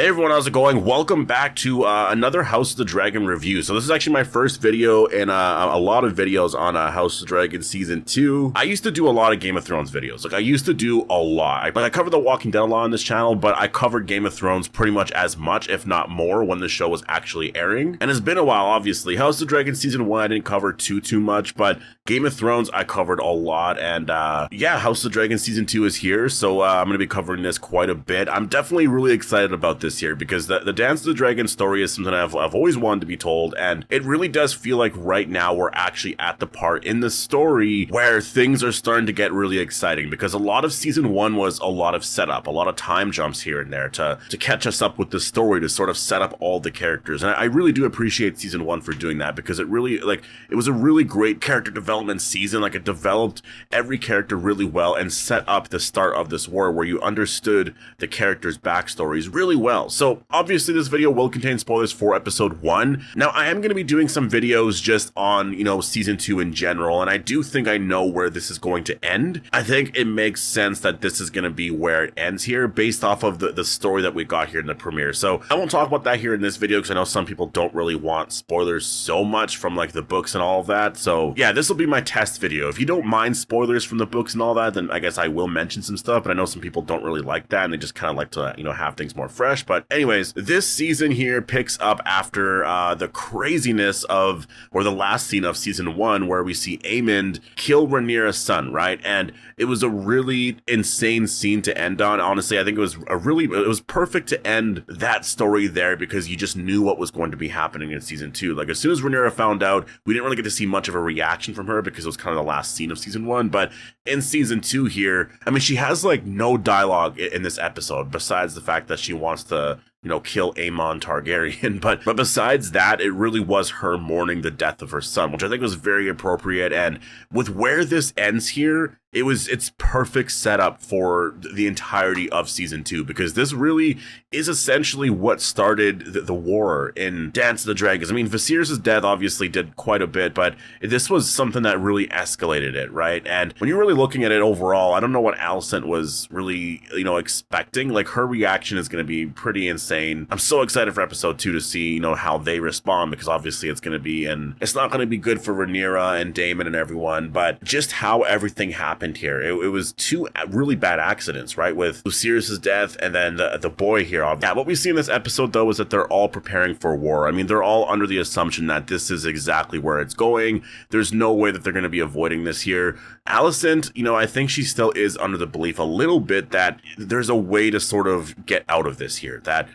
Hey everyone, how's it going? Welcome back to another House of the Dragon review. So this is actually my first video in a lot of videos on House of the Dragon Season 2. I used to do a lot of Game of Thrones videos. Like I used to do a lot. I covered The Walking Dead a lot on this channel, but I covered Game of Thrones pretty much as much, if not more, when the show was actually airing. And it's been a while, obviously. House of the Dragon Season 1 I didn't cover too much, but Game of Thrones I covered a lot. And yeah, House of the Dragon Season 2 is here, so I'm going to be covering this quite a bit. I'm definitely really excited about this here because the Dance of the Dragon story is something I've always wanted to be told, and it really does feel like right now we're actually at the part in the story where things are starting to get really exciting, because a lot of Season 1 was a lot of setup, a lot of time jumps here and there to catch us up with the story, to sort of set up all the characters. And I really do appreciate Season 1 for doing that, because it really, it was a really great character development season. Like, it developed every character really well and set up the start of this war where you understood the characters' backstories really well. So obviously this video will contain spoilers for episode 1. Now I am going to be doing some videos just on, season 2 in general, and I do think I know where this is going to end. I think it makes sense that this is going to be where it ends here based off of the story that we got here in the premiere. So I won't talk about that here in this video because I know some people don't really want spoilers so much from like the books and all of that. So yeah, this will be my test video. If you don't mind spoilers from the books and all that, then I guess I will mention some stuff, but I know some people don't really like that and they just kind of like to, have things more fresh. But anyways, this season here picks up after the craziness of, or the last scene of season 1, where we see Aemond kill Rhaenyra's son, right? And it was a really insane scene to end on. Honestly, I think it was perfect to end that story there, because you just knew what was going to be happening in season 2. Like, as soon as Rhaenyra found out, we didn't really get to see much of a reaction from her because it was kind of the last scene of season 1. But in season 2 here, I mean, she has like no dialogue in this episode besides the fact that she wants to kill Aemon Targaryen. But besides that, it really was her mourning the death of her son, which I think was very appropriate. And with where this ends here, it's perfect setup for the entirety of season 2, because this really is essentially what started the war in Dance of the Dragons. I mean, Viserys' death obviously did quite a bit, but this was something that really escalated it, right? And when you're really looking at it overall, I don't know what Alicent was really, expecting. Like, her reaction is going to be pretty insane. I'm so excited for episode 2 to see, how they respond, because obviously it's going to be, and it's not going to be good for Rhaenyra and Daemon and everyone, but just how everything happened here. It was two really bad accidents, right? With Lucerys' death and then the boy here. Yeah, what we see in this episode, though, is that they're all preparing for war. I mean, they're all under the assumption that this is exactly where it's going. There's no way that they're going to be avoiding this here. Alicent, I think she still is under the belief a little bit that there's a way to sort of get out of this here. That,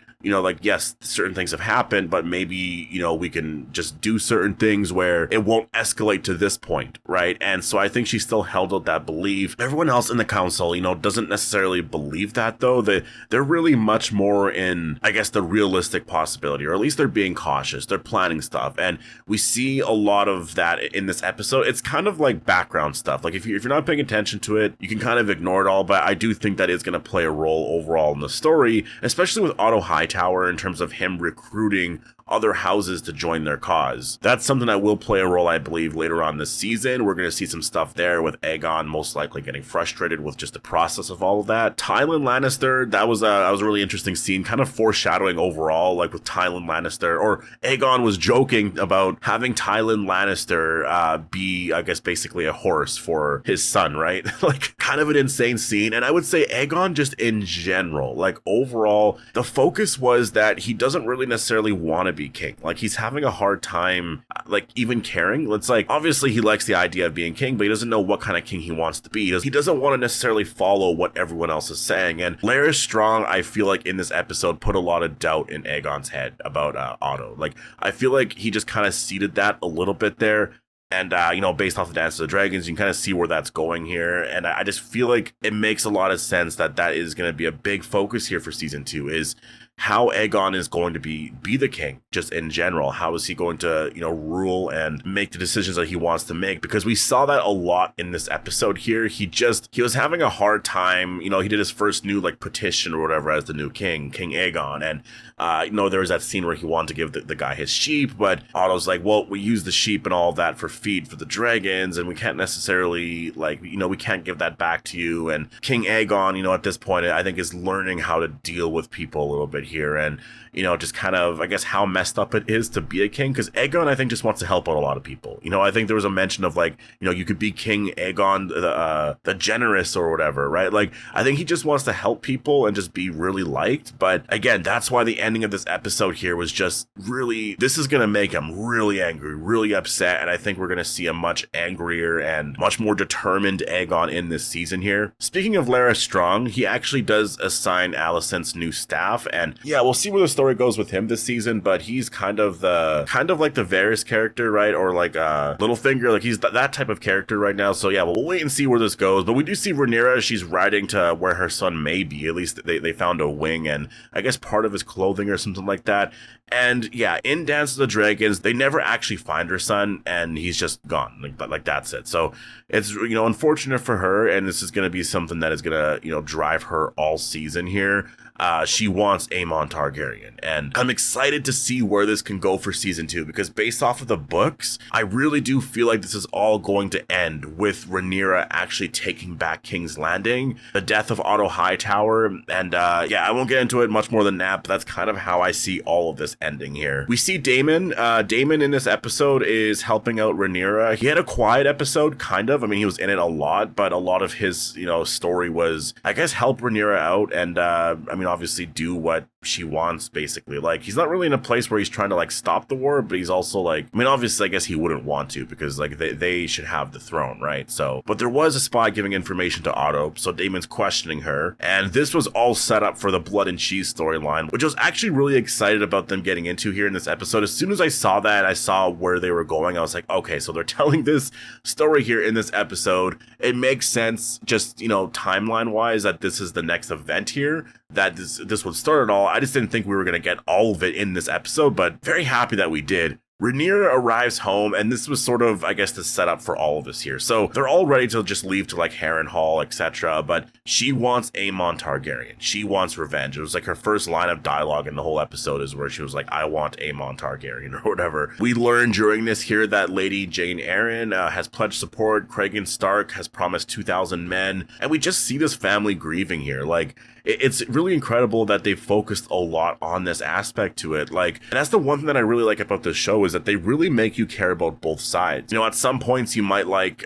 yes, certain things have happened, but maybe, we can just do certain things where it won't escalate to this point, right? And so I think she still held out that belief. Everyone else in the council, doesn't necessarily believe that, though. They're really much more in, I guess, the realistic possibility, or at least they're being cautious. They're planning stuff. And we see a lot of that in this episode. It's kind of like background stuff. Like, if you're not paying attention to it, you can kind of ignore it all, but I do think that is going to play a role overall in the story, especially with Otto Hightower, in terms of him recruiting other houses to join their cause. That's something that will play a role, I believe, later on this season. We're going to see some stuff there with Aegon most likely getting frustrated with just the process of all of that. Tywin Lannister, that was a really interesting scene, kind of foreshadowing overall, like with Tywin Lannister, or Aegon was joking about having Tywin Lannister be, I guess, basically a horse for his son, right? Like, kind of an insane scene. And I would say Aegon, just in general, like overall, the focus was that he doesn't really necessarily want to be king. Like, he's having a hard time, like, even caring. It's like, obviously he likes the idea of being king, but he doesn't know what kind of king he wants to be. He doesn't want to necessarily follow what everyone else is saying. And Larys Strong, I feel like in this episode, put a lot of doubt in Aegon's head about Otto. Like, I feel like he just kind of seeded that a little bit there. And, based off of Dance of the Dragons, you can kind of see where that's going here. And I just feel like it makes a lot of sense that is going to be a big focus here for season 2, is how Aegon is going to be the king, just in general. How is he going to, rule and make the decisions that he wants to make? Because we saw that a lot in this episode here. He was having a hard time. He did his first new, petition or whatever as the new king, King Aegon. And, there was that scene where he wanted to give the guy his sheep, but Otto's like, well, we use the sheep and all of that for feed for the dragons, and we can't necessarily, we can't give that back to you. And King Aegon, at this point, I think is learning how to deal with people a little bit it here, and just kind of, I guess, how messed up it is to be a king, because Aegon, I think, just wants to help out a lot of people. I think there was a mention of like, you could be King Aegon the generous or whatever, right? Like, I think he just wants to help people and just be really liked. But again, that's why the ending of this episode here was just really, this is going to make him really angry, really upset, and I think we're going to see a much angrier and much more determined Aegon in this season here. Speaking of Larys Strong, he actually does assign Alicent's new staff, and yeah, we'll see where the story goes with him this season, but he's kind of like the Varys character, right? Or like Littlefinger, like he's that type of character right now. So yeah, we'll wait and see where this goes. But we do see Rhaenyra, she's riding to where her son may be. At least they found a wing and I guess part of his clothing or something like that. And yeah, in Dance of the Dragons, they never actually find her son, and he's just gone. Like that's it. So it's unfortunate for her, and this is going to be something that is going to drive her all season here. She wants Aemon Targaryen, and I'm excited to see where this can go for season 2, because based off of the books, I really do feel like this is all going to end with Rhaenyra actually taking back King's Landing, the death of Otto Hightower, and yeah, I won't get into it much more than that, but that's kind of how I see all of this ending here. We see Daemon. Daemon in this episode is helping out Rhaenyra. He had a quiet episode, kind of. I mean, he was in it a lot, but a lot of his, story was, I guess, help Rhaenyra out, and I mean, obviously do what she wants, basically. Like, he's not really in a place where he's trying to like stop the war, but he's also like, I mean, obviously I guess he wouldn't want to, because like they should have the throne, right? So, but there was a spy giving information to Otto, so Daemon's questioning her, and this was all set up for the Blood and Cheese storyline, which I was actually really excited about them getting into here in this episode. As soon as I saw that, I saw where they were going, I was like, okay, so they're telling this story here in this episode. It makes sense, just timeline wise, that this is the next event here, that this would start it all. I just didn't think we were going to get all of it in this episode, but very happy that we did. Rhaenyra arrives home, and this was sort of, I guess, the setup for all of this here. So they're all ready to just leave to like Harrenhal, etc. But she wants Aemon Targaryen. She wants revenge. It was like her first line of dialogue in the whole episode is where she was like, I want Aemon Targaryen, or whatever. We learned during this here that Lady Jane Arryn has pledged support. Cregan Stark has promised 2,000 men. And we just see this family grieving here. Like, it's really incredible that they focused a lot on this aspect to it. Like, and that's the one thing that I really like about this show, is that they really make you care about both sides. At some points you might like,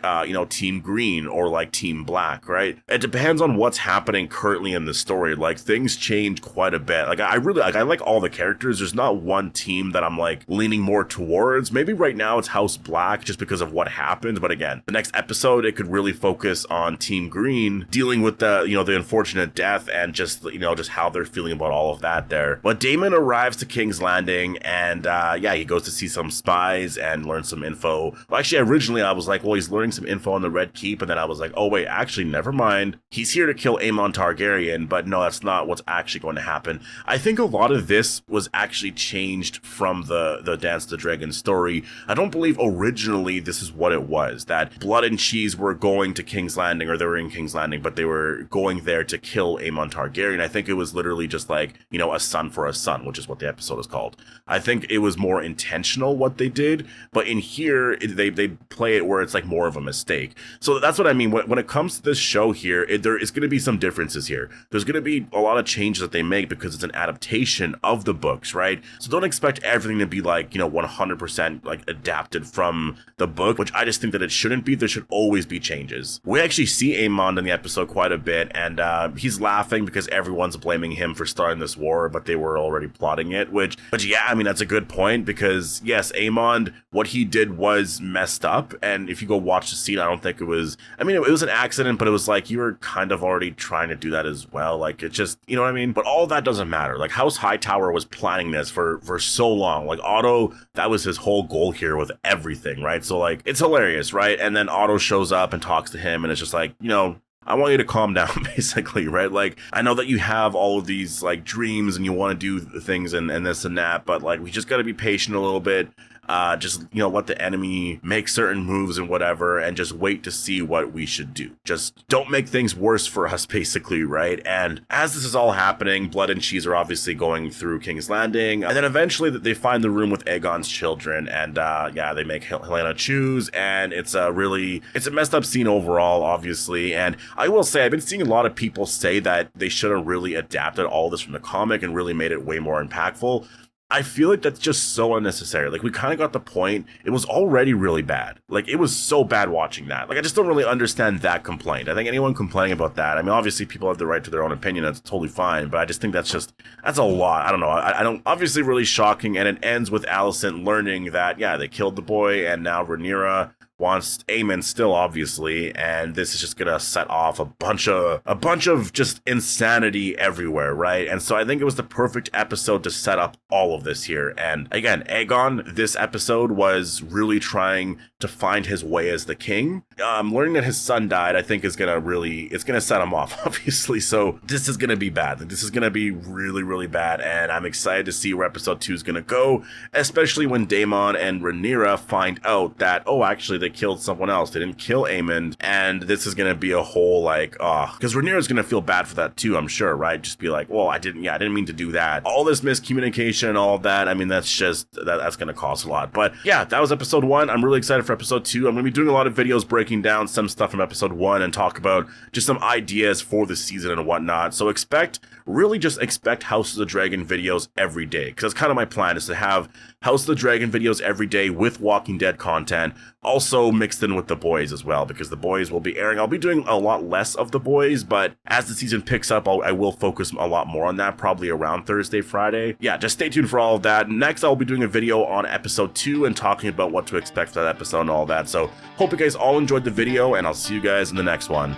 Team Green or like Team Black, right? It depends on what's happening currently in the story. Like, things change quite a bit. Like, I like all the characters. There's not one team that I'm like leaning more towards. Maybe right now it's House Black just because of what happened. But again, the next episode, it could really focus on Team Green dealing with the, the unfortunate death and just how they're feeling about all of that there. But Daemon arrives to King's Landing, and yeah, he goes to see some spies and learn some info. Well, actually, originally I was like, well, he's learning some info on the Red Keep, and then I was like, oh wait, actually, never mind. He's here to kill Aemon Targaryen, but no, that's not what's actually going to happen. I think a lot of this was actually changed from the Dance of the Dragon story. I don't believe originally this is what it was, that Blood and Cheese were going to King's Landing, or they were in King's Landing, but they were going there to kill Aemon Targaryen. I think it was literally just like, a son for a son, which is what the episode is called. I think it was more intentional what they did, but in here, they play it where it's like more of a mistake. So that's what I mean. When it comes to this show here, there is going to be some differences here. There's going to be a lot of changes that they make because it's an adaptation of the books, right? So don't expect everything to be like, 100% like adapted from the book, which I just think that it shouldn't be. There should always be changes. We actually see Aemon in the episode quite a bit, and he's laughing because everyone's blaming him for starting this war, but they were already plotting it, but yeah, I mean, that's a good point, because yes, Aemon, what he did was messed up, and if you go watch the scene, I don't think it was, I mean, it was an accident, but it was like, you were kind of already trying to do that as well, like, it just, you know what I mean? But all that doesn't matter. Like, House Hightower was planning this for so long. Like, Otto, that was his whole goal here with everything, right? So like, it's hilarious, right? And then Otto shows up and talks to him, and it's just like, I want you to calm down, basically, right? Like, I know that you have all of these like dreams and you want to do things and this and that, but like, we just got to be patient a little bit. just, you know, let the enemy make certain moves and whatever, and just wait to see what we should do. Just don't make things worse for us, basically, right? And as this is all happening, Blood and Cheese are obviously going through King's Landing, and then eventually they find the room with Aegon's children, and yeah, they make Helena choose, and it's a messed up scene overall, obviously. And I will say, I've been seeing a lot of people say that they should have really adapted all this from the comic and really made it way more impactful. I feel like that's just so unnecessary. Like, we kind of got the point. It was already really bad. Like, it was so bad watching that. Like, I just don't really understand that complaint. I think anyone complaining about that, I mean, obviously people have the right to their own opinion. That's totally fine. But I just think that's a lot. I don't know. I don't, obviously really shocking. And it ends with Alicent learning that, yeah, they killed the boy, and now Rhaenyra wants Aemon still, obviously, and this is just gonna set off a bunch of just insanity everywhere, right? And so I think it was the perfect episode to set up all of this here. And again, Aegon, this episode was really trying to find his way as the king. Learning that his son died, I think, is gonna set him off, obviously. So this is gonna be bad. This is gonna be really, really bad, and I'm excited to see where episode 2 is gonna go, especially when Daemon and Rhaenyra find out that, oh, actually, they killed someone else. They didn't kill Aemon, and this is gonna be a whole, like, because Rhaenyra's gonna feel bad for that too, I'm sure, right? Just be like, well, I didn't mean to do that. All this miscommunication and all of that, I mean, that's gonna cost a lot. But yeah, that was episode 1. I'm really excited for episode 2. I'm gonna be doing a lot of videos breaking down some stuff from episode 1 and talk about just some ideas for the season and whatnot. So really just expect House of the Dragon videos every day, because that's kind of my plan, is to have House of the Dragon videos every day with Walking Dead content, also mixed in with The Boys as well, because The Boys will be airing. I'll be doing a lot less of The Boys, but as the season picks up, I will focus a lot more on that, probably around Thursday, Friday. Yeah, just stay tuned for all of that. Next, I'll be doing a video on episode 2 and talking about what to expect for that episode and all that. So hope you guys all enjoyed the video, and I'll see you guys in the next one.